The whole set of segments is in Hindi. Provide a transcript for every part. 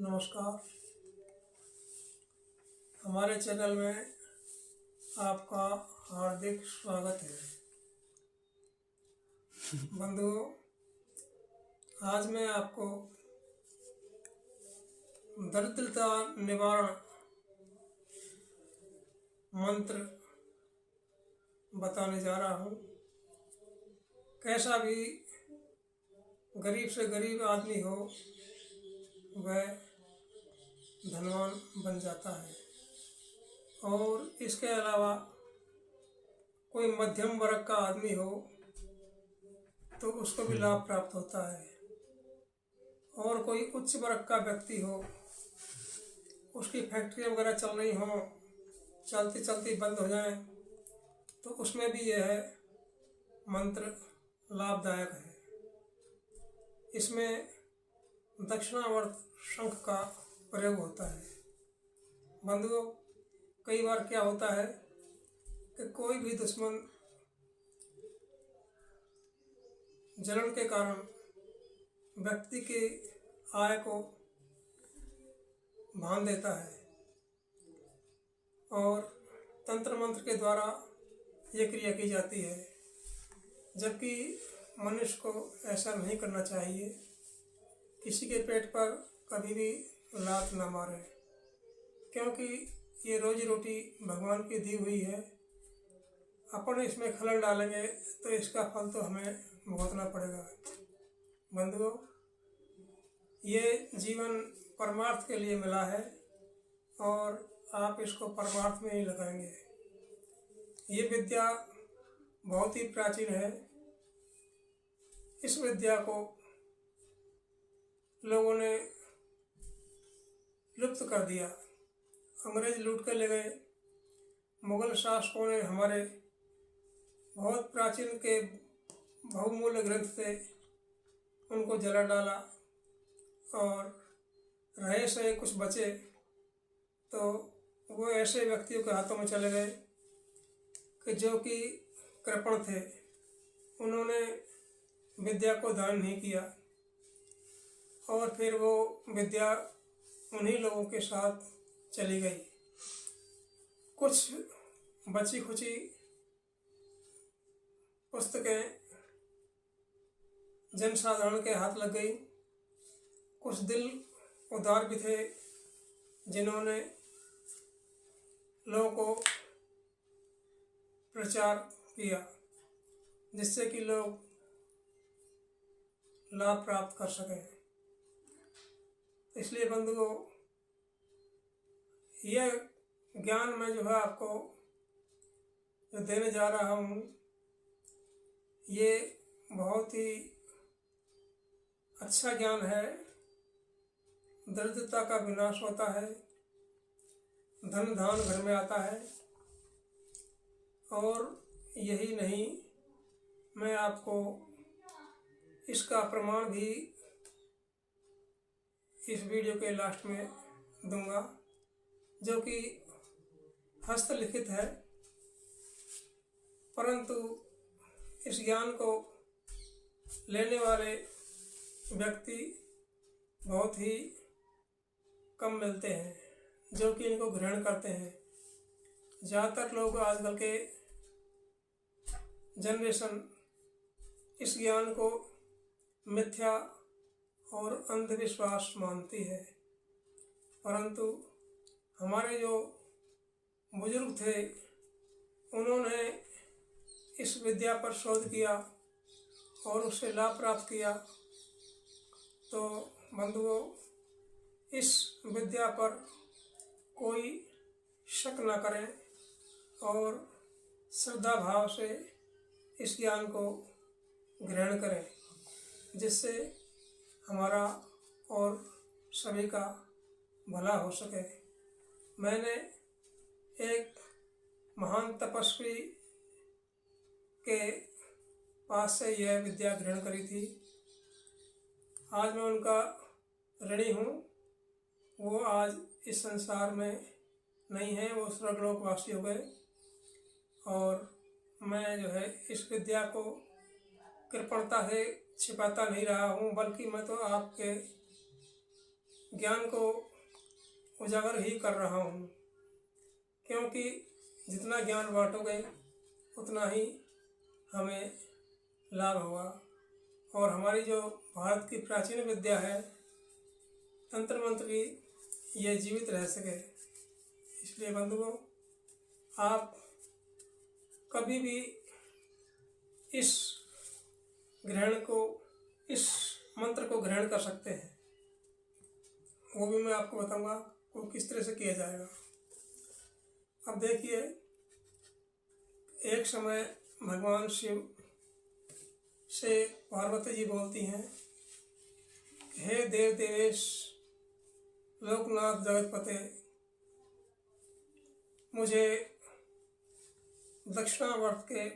नमस्कार। हमारे चैनल में आपका हार्दिक स्वागत है। बंधुओं, आज मैं आपको दरिद्रता निवारण मंत्र बताने जा रहा हूँ। कैसा भी गरीब से गरीब आदमी हो वह धनवान बन जाता है, और इसके अलावा कोई मध्यम वर्ग का आदमी हो तो उसको भी लाभ प्राप्त होता है, और कोई उच्च वर्ग का व्यक्ति हो, उसकी फैक्ट्री वगैरह चल रही हो, चलती चलती बंद हो जाए तो उसमें भी यह मंत्र लाभदायक है। इसमें दक्षिणावर्त शंख का प्रयोग होता है। बंधुओं, कई बार क्या होता है कि कोई भी दुश्मन जलन के कारण व्यक्ति की आय को भान देता है, और तंत्र मंत्र के द्वारा ये क्रिया की जाती है, जबकि मनुष्य को ऐसा नहीं करना चाहिए। किसी के पेट पर कभी भी लात ना मारे, क्योंकि ये रोजी रोटी भगवान की दी हुई है। अपन इसमें खलल डालेंगे तो इसका फल तो हमें भुगतना पड़ेगा। बंधुओं, ये जीवन परमार्थ के लिए मिला है, और आप इसको परमार्थ में ही लगाएंगे। ये विद्या बहुत ही प्राचीन है। इस विद्या को लोगों ने लुप्त कर दिया। अंग्रेज लूट के ले गए। मुगल शासकों ने हमारे बहुत प्राचीन के बहुमूल्य ग्रंथ थे, उनको जला डाला, और रहे से कुछ बचे तो वो ऐसे व्यक्तियों के हाथों में चले गए कि जो कि कृपण थे। उन्होंने विद्या को दान नहीं किया, और फिर वो विद्या उन्हीं लोगों के साथ चली गई। कुछ बची खुची पुस्तकें जनसाधारण के हाथ लग गई। कुछ दिल उदार भी थे जिन्होंने लोगों को प्रचार किया, जिससे कि लोग लाभ प्राप्त कर सकें। इसलिए बंधुओं, यह ज्ञान मैं जो है आपको जो देने जा रहा हूँ, ये बहुत ही अच्छा ज्ञान है। दरिद्रता का विनाश होता है, धन धान घर में आता है, और यही नहीं, मैं आपको इसका प्रमाण भी इस वीडियो के लास्ट में दूंगा, जो कि हस्तलिखित है, परंतु इस ज्ञान को लेने वाले व्यक्ति बहुत ही कम मिलते हैं, जो कि इनको ग्रहण करते हैं। ज़्यादातर लोग आजकल के जनरेशन इस ज्ञान को मिथ्या और अंधविश्वास मानती है, परंतु हमारे जो बुजुर्ग थे उन्होंने इस विद्या पर शोध किया और उससे लाभ प्राप्त किया। तो बंधुओं, इस विद्या पर कोई शक न करें, और श्रद्धा भाव से इस ज्ञान को ग्रहण करें, जिससे हमारा और सभी का भला हो सके। मैंने एक महान तपस्वी के पास से यह विद्या ग्रहण करी थी। आज मैं उनका ऋणी हूँ। वो आज इस संसार में नहीं है, वो स्वर्गलोकवासी हो गए, और मैं जो है इस विद्या को कृपणता से छिपाता नहीं रहा हूँ, बल्कि मैं तो आपके ज्ञान को उजागर ही कर रहा हूँ, क्योंकि जितना ज्ञान बांटोगे उतना ही हमें लाभ होगा। और हमारी जो भारत की प्राचीन विद्या है तंत्र मंत्र की, ये जीवित रह सके। इसलिए बंधुओं, आप कभी भी इस मंत्र को ग्रहण कर सकते हैं। वो भी मैं आपको बताऊंगा वो किस तरह से किया जाएगा। अब देखिए, एक समय भगवान शिव से पार्वती जी बोलती हैं, हे देव देवेश लोकनाथ जगतपते, मुझे दक्षिणावर्त के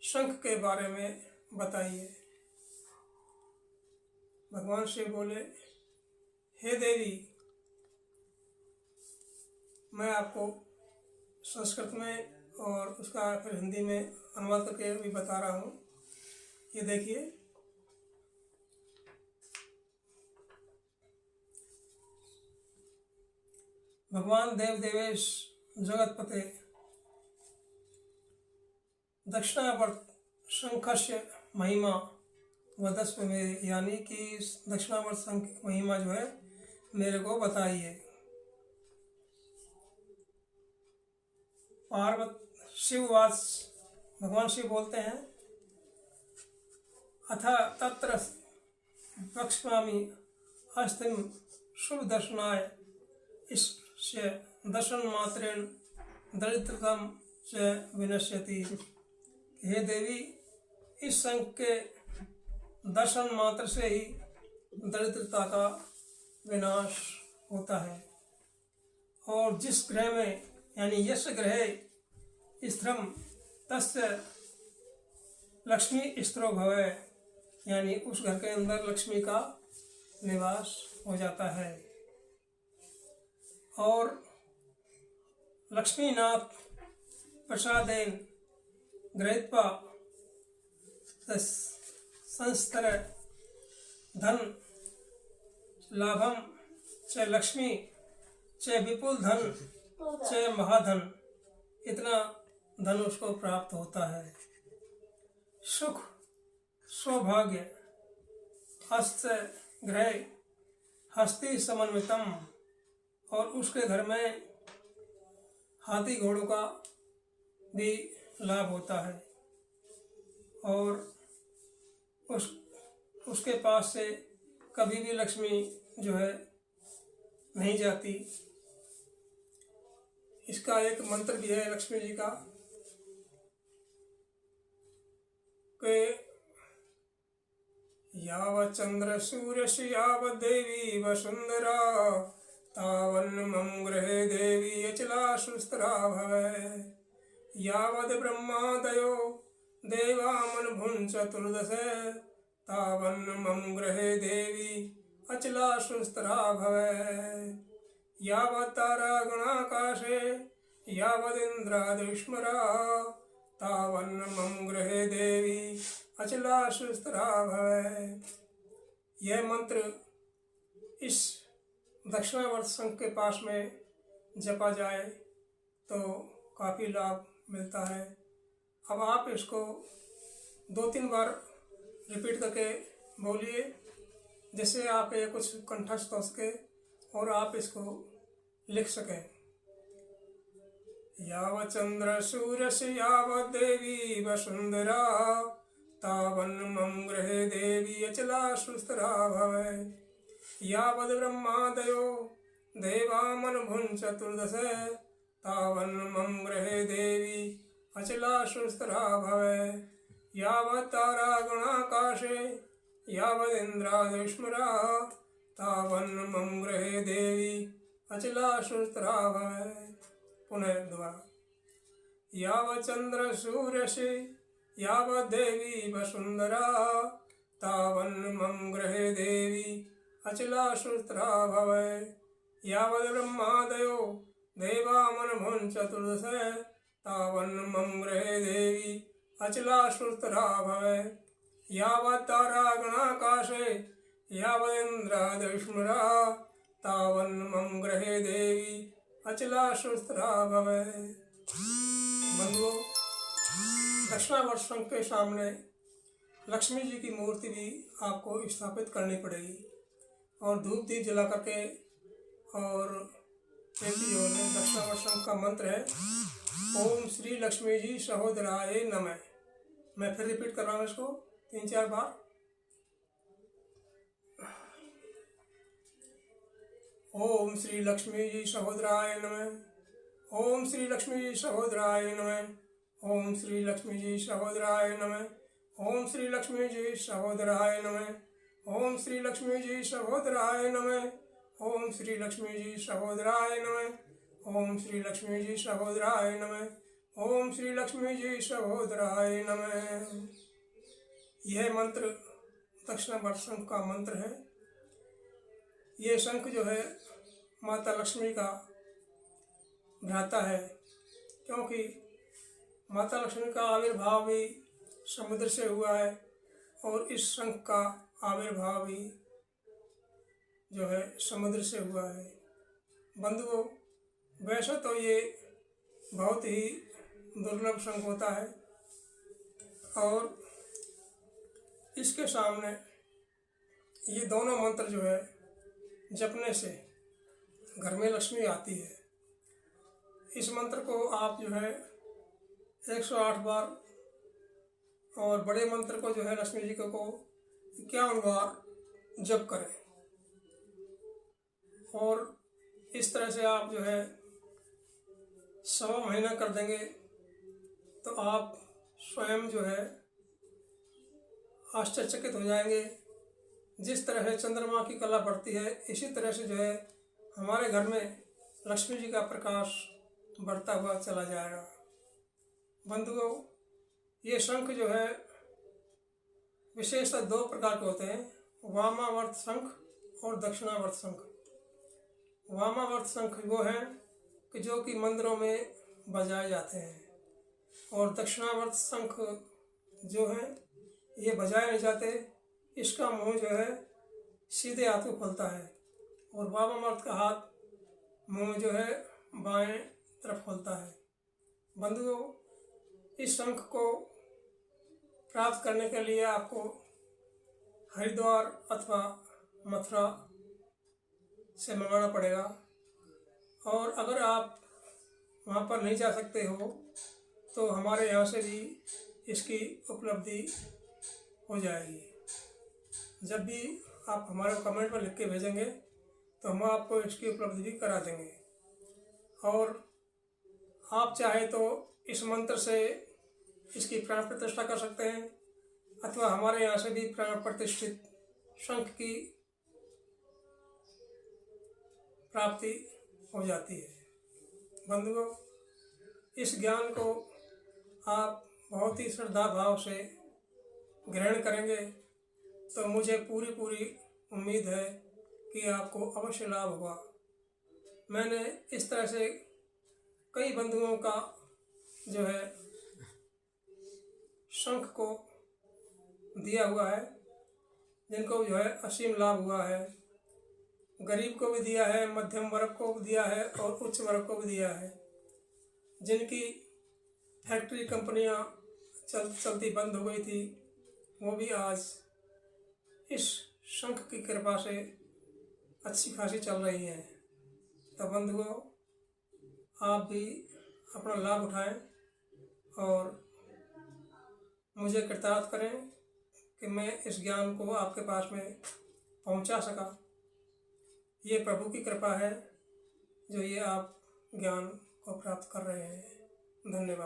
शंख के बारे में बताइए। भगवान शिव बोले, हे देवी, मैं आपको संस्कृत में और उसका फिर हिंदी में अनुवाद करके भी बता रहा हूँ। ये देखिए, भगवान देव देवेश जगतपते दक्षिणावर्त शंखस्य महिमा वदस्व में, यानी कि दक्षिणावर्त शंख की महिमा जो है मेरे को बताइए। शिववास भगवान शिव बोलते हैं, अथा तत्र वक्ष्यामि अस्तिम शुभ दर्शनाय इससे दर्शन मात्रेण दरिद्रतम से विनश्यति। हे देवी, इस शंख के दर्शन मात्र से ही दरिद्रता का विनाश होता है। और जिस ग्रह में, यानी यश ग्रहे स्थिरम तस्य लक्ष्मी स्थिरो भवे, यानी उस घर के अंदर लक्ष्मी का निवास हो जाता है। और लक्ष्मीनाथ प्रसादेन गृहीत्वा संस्तर धन लाभम च लक्ष्मी च विपुल धन च महाधन, इतना धन उसको प्राप्त होता है। सुख सौभाग्य हस्त ग्रह हस्ती समन्वितम, और उसके घर में हाथी घोड़ों का भी लाभ होता है। और उसके पास से कभी भी लक्ष्मी जो है नहीं जाती। इसका एक मंत्र भी है लक्ष्मी जी का, कि यावत् चंद्र सूर्यस्य यावत् देवी वसुंधरा तावन्न मम गृहे देवी अचला सुस्तरा भवे। यावद् ब्रह्मादयो देवामनुभुं चतुर्दश तावन्न मम गृहे देवी अचला सुस्तरा भवे। यावत् तारागणाकाशे यावदिन्द्रादुष्मरा तावन्न मम गृहे देवी अचला सुस्तरा भवे। यह मंत्र इस दक्षिणावर्त शंख के पास में जपा जाए तो काफ़ी लाभ मिलता है। अब आप इसको 2-3 बार रिपीट करके बोलिए, जिससे आप ये कुछ कंठस्थ हो सके और आप इसको लिख सकें। यावत् चंद्र सूर्यस्य यावत् देवी वसुंधरा तावन्न मम गृहे देवी अचला सुस्तरा भवे। यावद् ब्रह्मादयो देवामनुभुं चतुर्दश तावन्न मम गृहे देवी अचला सुस्तरा भवे। यावत् तारागणाकाशे यावदिन्द्रादुष्मरा तावन्न मम गृहे देवी अचला सुस्तरा भवे। पुनः दोबारा, यावत् चंद्र सूर्यसे यावत् देवी वसुंधरा तावन्न मम गृहे देवी अचला सुस्तरा भवे। यावद् ब्रह्मादयो देवामनुभुं चतुर्दश तावन्न मम गृहे देवी अचला सुस्तरा भवे। यावत् तारागणाकाशे यावदेन्द्रादविष्णुरा तावन्मम ग्रहे देवी अचला सुस्थिरा भवे। बंधुओं, दक्षिणावर्त शंख के सामने लक्ष्मी जी की मूर्ति भी आपको स्थापित करनी पड़ेगी और धूप दीप जला करके, और एक जो है दक्षिणावर्त शंख का मंत्र है ओम श्री लक्ष्मी जी सहोदराय नमः। मैं फिर रिपीट कर रहा हूँ इसको 3-4 बार। ओम श्री लक्ष्मी जी सहोदराय नमः। ओम श्री लक्ष्मी जी सहोदराय नमः। ओम श्री लक्ष्मी जी सहोदराय नमः। ओम श्री लक्ष्मी जी सहोदराय नमः। ओम श्री लक्ष्मी जी सहोदराय नमः। ओम श्री लक्ष्मी जी सहोदराय नमः। ओम श्री लक्ष्मी जी सहोदराय नमः। ओम श्री लक्ष्मी जी सहोदराय नमः। यह मंत्र दक्षिणावर्त शंख का मंत्र है। ये शंख जो है माता लक्ष्मी का भ्राता है, क्योंकि माता लक्ष्मी का आविर्भाव भी समुद्र से हुआ है और इस शंख का आविर्भाव भी जो है समुद्र से हुआ है। बंधुओं, वैसे तो ये बहुत ही दुर्लभ शंख होता है और इसके सामने ये दोनों मंत्र जो है जपने से घर में लक्ष्मी आती है। इस मंत्र को आप जो है 108 बार और बड़े मंत्र को जो है लक्ष्मी जी को 51 बार जप करें, और इस तरह से आप जो है 1.25 महीना कर देंगे तो आप स्वयं जो है आश्चर्यचकित हो जाएंगे। जिस तरह से चंद्रमा की कला बढ़ती है, इसी तरह से जो है हमारे घर में लक्ष्मी जी का प्रकाश बढ़ता हुआ चला जाएगा। बंधुओं, ये शंख जो है विशेषतः 2 प्रकार के होते हैं, वामावर्त शंख और दक्षिणावर्त शंख। वामावर्त शंख वो हैं कि जो कि मंदिरों में बजाए जाते हैं, और दक्षिणावर्त शंख जो हैं ये बजाए नहीं जाते। इसका मुंह जो है सीधे हाथ को खोलता है और वामावर्त का हाथ मुंह जो है बाएं तरफ खोलता है। बंधुओं, इस शंख को प्राप्त करने के लिए आपको हरिद्वार अथवा मथुरा से मंगाना पड़ेगा, और अगर आप वहाँ पर नहीं जा सकते हो तो हमारे यहाँ से भी इसकी उपलब्धि हो जाएगी। जब भी आप हमारे कमेंट में लिख के भेजेंगे तो हम आपको इसकी उपलब्धि भी करा देंगे। और आप चाहे तो इस मंत्र से इसकी प्राण प्रतिष्ठा कर सकते हैं, अथवा हमारे यहाँ से भी प्राण प्रतिष्ठित शंख की प्राप्ति हो जाती है। बंधुओं, इस ज्ञान को आप बहुत ही श्रद्धा भाव से ग्रहण करेंगे तो मुझे पूरी उम्मीद है कि आपको अवश्य लाभ होगा। मैंने इस तरह से कई बंधुओं का जो है शंख को दिया हुआ है, जिनको जो है असीम लाभ हुआ है। गरीब को भी दिया है, मध्यम वर्ग को भी दिया है और उच्च वर्ग को भी दिया है। जिनकी फैक्ट्री कंपनियां चलती बंद हो गई थी, वो भी आज इस शंख की कृपा से अच्छी खासी चल रही हैं। तो बंधुओं, आप भी अपना लाभ उठाएं और मुझे कृतार्थ करें कि मैं इस ज्ञान को आपके पास में पहुंचा सका। ये प्रभु की कृपा है जो ये आप ज्ञान को प्राप्त कर रहे हैं। धन्यवाद।